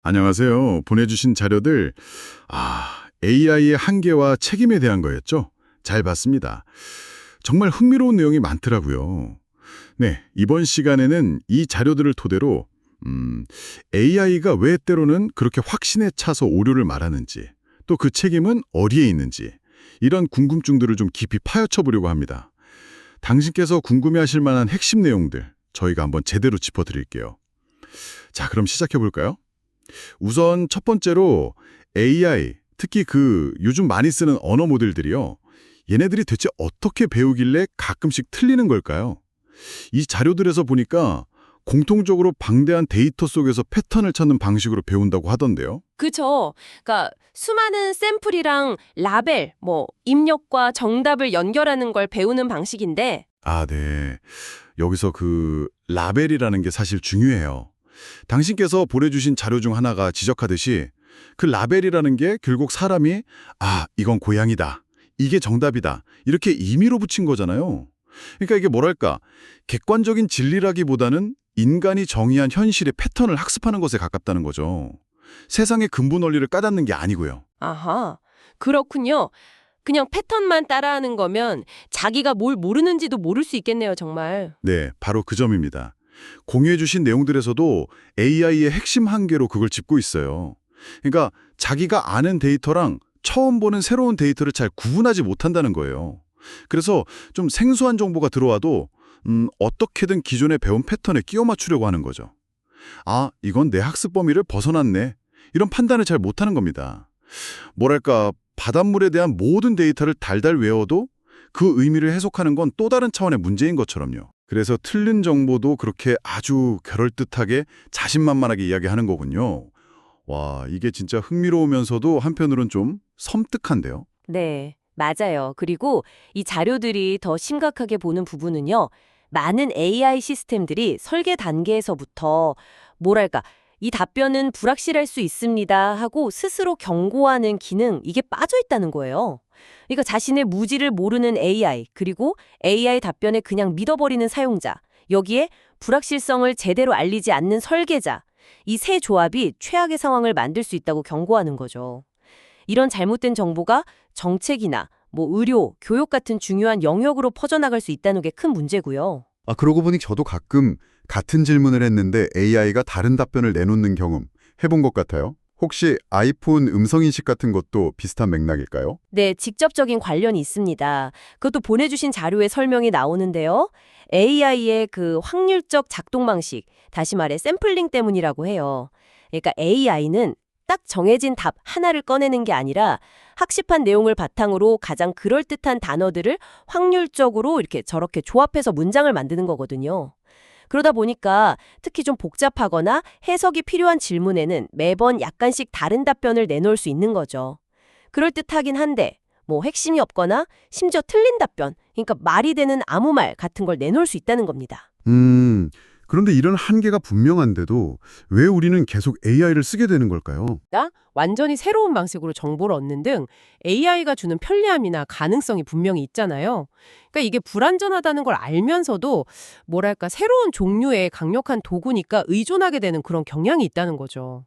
안녕하세요. 보내주신 자료들, AI의 한계와 책임에 대한 거였죠? 잘 봤습니다. 정말 흥미로운 내용이 많더라고요. 네, 이번 시간에는 이 자료들을 토대로 AI가 왜 때로는 그렇게 확신에 차서 오류를 말하는지, 또 그 책임은 어디에 있는지, 이런 궁금증들을 좀 깊이 파헤쳐 보려고 합니다. 당신께서 궁금해하실 만한 핵심 내용들, 저희가 한번 제대로 짚어드릴게요. 자, 그럼 시작해 볼까요? 우선 첫 번째로 AI, 특히 요즘 많이 쓰는 언어 모델들이요. 얘네들이 대체 어떻게 배우길래 가끔씩 틀리는 걸까요? 이 자료들에서 보니까 공통적으로 방대한 데이터 속에서 패턴을 찾는 방식으로 배운다고 하던데요. 그쵸. 그러니까 수많은 샘플이랑 라벨, 입력과 정답을 연결하는 걸 배우는 방식인데 네. 여기서 라벨이라는 게 사실 중요해요. 당신께서 보내주신 자료 중 하나가 지적하듯이 그 라벨이라는 게 결국 사람이 이건 고양이다, 이게 정답이다 이렇게 임의로 붙인 거잖아요. 그러니까 이게 뭐랄까, 객관적인 진리라기보다는 인간이 정의한 현실의 패턴을 학습하는 것에 가깝다는 거죠. 세상의 근본 원리를 까닫는 게 아니고요. 아하, 그렇군요. 그냥 패턴만 따라하는 거면 자기가 뭘 모르는지도 모를 수 있겠네요, 정말. 네, 바로 그 점입니다. 공유해 주신 내용들에서도 AI의 핵심 한계로 그걸 짚고 있어요. 그러니까 자기가 아는 데이터랑 처음 보는 새로운 데이터를 잘 구분하지 못한다는 거예요. 그래서 좀 생소한 정보가 들어와도 어떻게든 기존에 배운 패턴에 끼워 맞추려고 하는 거죠. 이건 내 학습 범위를 벗어났네, 이런 판단을 잘 못하는 겁니다. 뭐랄까, 바닷물에 대한 모든 데이터를 달달 외워도 그 의미를 해석하는 건 또 다른 차원의 문제인 것처럼요. 그래서 틀린 정보도 그렇게 아주 그럴듯하게 자신만만하게 이야기하는 거군요. 와, 이게 진짜 흥미로우면서도 한편으론 좀 섬뜩한데요. 네, 맞아요. 그리고 이 자료들이 더 심각하게 보는 부분은요. 많은 AI 시스템들이 설계 단계에서부터 뭐랄까, 이 답변은 불확실할 수 있습니다 하고 스스로 경고하는 기능, 이게 빠져 있다는 거예요. 그러니까 자신의 무지를 모르는 AI, 그리고 AI 답변에 그냥 믿어버리는 사용자, 여기에 불확실성을 제대로 알리지 않는 설계자, 이 세 조합이 최악의 상황을 만들 수 있다고 경고하는 거죠. 이런 잘못된 정보가 정책이나 의료, 교육 같은 중요한 영역으로 퍼져나갈 수 있다는 게 큰 문제고요. 그러고 보니 저도 가끔 같은 질문을 했는데 AI가 다른 답변을 내놓는 경험 해본 것 같아요. 혹시 아이폰 음성인식 같은 것도 비슷한 맥락일까요? 네, 직접적인 관련이 있습니다. 그것도 보내주신 자료에 설명이 나오는데요. AI의 그 확률적 작동 방식, 다시 말해 샘플링 때문이라고 해요. 그러니까 AI는 딱 정해진 답 하나를 꺼내는 게 아니라 학습한 내용을 바탕으로 가장 그럴듯한 단어들을 확률적으로 이렇게 저렇게 조합해서 문장을 만드는 거거든요. 그러다 보니까 특히 좀 복잡하거나 해석이 필요한 질문에는 매번 약간씩 다른 답변을 내놓을 수 있는 거죠. 그럴듯하긴 한데 핵심이 없거나 심지어 틀린 답변, 그러니까 말이 되는 아무 말 같은 걸 내놓을 수 있다는 겁니다. 그런데 이런 한계가 분명한데도 왜 우리는 계속 AI를 쓰게 되는 걸까요? 완전히 새로운 방식으로 정보를 얻는 등 AI가 주는 편리함이나 가능성이 분명히 있잖아요. 그러니까 이게 불안전하다는 걸 알면서도 새로운 종류의 강력한 도구니까 의존하게 되는 그런 경향이 있다는 거죠.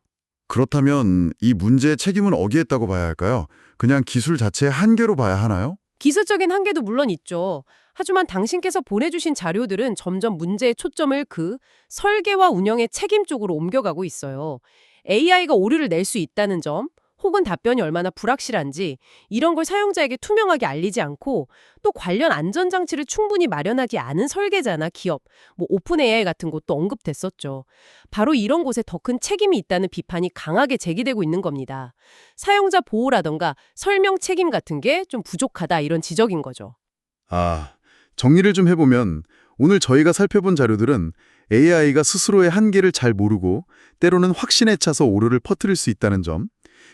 그렇다면 이 문제의 책임은 어디에 있다고 봐야 할까요? 그냥 기술 자체의 한계로 봐야 하나요? 기술적인 한계도 물론 있죠. 하지만 당신께서 보내주신 자료들은 점점 문제의 초점을 그 설계와 운영의 책임 쪽으로 옮겨가고 있어요. AI가 오류를 낼 수 있다는 점, 혹은 답변이 얼마나 불확실한지 이런 걸 사용자에게 투명하게 알리지 않고 또 관련 안전장치를 충분히 마련하지 않은 설계자나 기업, 오픈 AI 같은 곳도 언급됐었죠. 바로 이런 곳에 더 큰 책임이 있다는 비판이 강하게 제기되고 있는 겁니다. 사용자 보호라던가 설명 책임 같은 게 좀 부족하다 이런 지적인 거죠. 정리를 좀 해보면 오늘 저희가 살펴본 자료들은 AI가 스스로의 한계를 잘 모르고 때로는 확신에 차서 오류를 퍼뜨릴 수 있다는 점,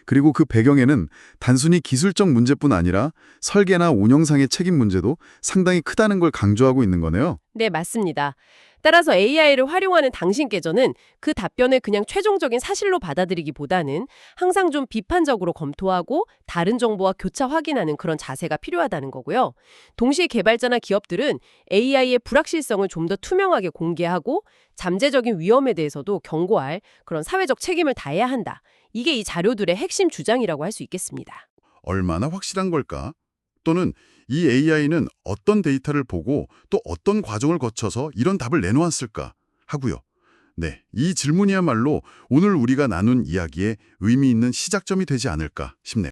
그리고 그 배경에는 단순히 기술적 문제뿐 아니라 설계나 운영상의 책임 문제도 상당히 크다는 걸 강조하고 있는 거네요. 네, 맞습니다. 따라서 AI를 활용하는 당신께서는 그 답변을 그냥 최종적인 사실로 받아들이기보다는 항상 좀 비판적으로 검토하고 다른 정보와 교차 확인하는 그런 자세가 필요하다는 거고요. 동시에 개발자나 기업들은 AI의 불확실성을 좀 더 투명하게 공개하고 잠재적인 위험에 대해서도 경고할 그런 사회적 책임을 다해야 한다. 이게 이 자료들의 핵심 주장이라고 할 수 있겠습니다. 얼마나 확실한 걸까? 또는 이 AI는 어떤 데이터를 보고 또 어떤 과정을 거쳐서 이런 답을 내놓았을까 하고요. 네, 이 질문이야말로 오늘 우리가 나눈 이야기에 의미 있는 시작점이 되지 않을까 싶네요.